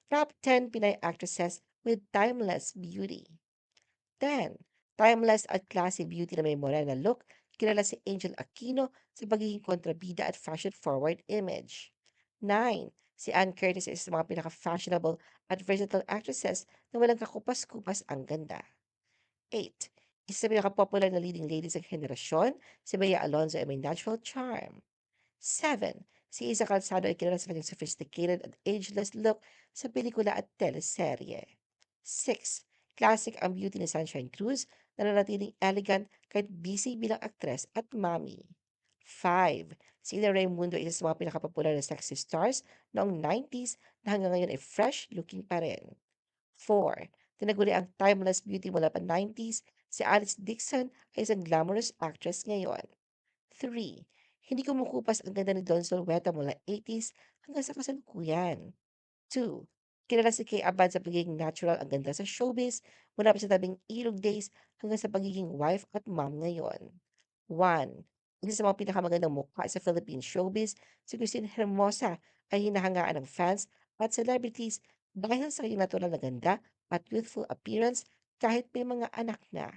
Top 10 Pinay actresses with timeless beauty. 10. Timeless at classy beauty na may morena look, kilala si Angel Aquino sa pagiging kontrabida at fashion-forward image. 9. Si Anne Curtis is sa mga pinaka-fashionable at versatile actresses na walang kakupas-kupas ang ganda. 8. Isa sa pinaka-popular na leading ladies ng henerasyon, si Bea Alonzo ay may natural charm. 7. Si Isa Calzado ay kilala sa kanyang sophisticated at ageless look sa pelikula at teleserye. 6. Classic ang beauty ni Sunshine Cruz na nanatiling elegant kahit busy bilang aktres at mommy. 5. Si Ina Raimundo ay isa sa mga pinakapopular na sexy stars noong 90s na hanggang ngayon ay fresh looking pa rin. 4. Tinaguri ang timeless beauty mula pa 90s, si Alice Dixon ay isang glamorous actress ngayon. 3. Hindi kumukupas ang ganda ni Don Zulueta mula 80s hanggang sa kasalukuyan. 2. Kilala si Kay Abad sa pagiging natural ang ganda sa showbiz mula pa sa tabing ilog days hanggang sa pagiging wife at mom ngayon. 1. Isa sa mga pinakamagandang mukha sa Philippine showbiz, si Christine Hermosa ay hinahangaan ng fans at celebrities dahil sa kanyang natural na ganda at youthful appearance kahit may mga anak na.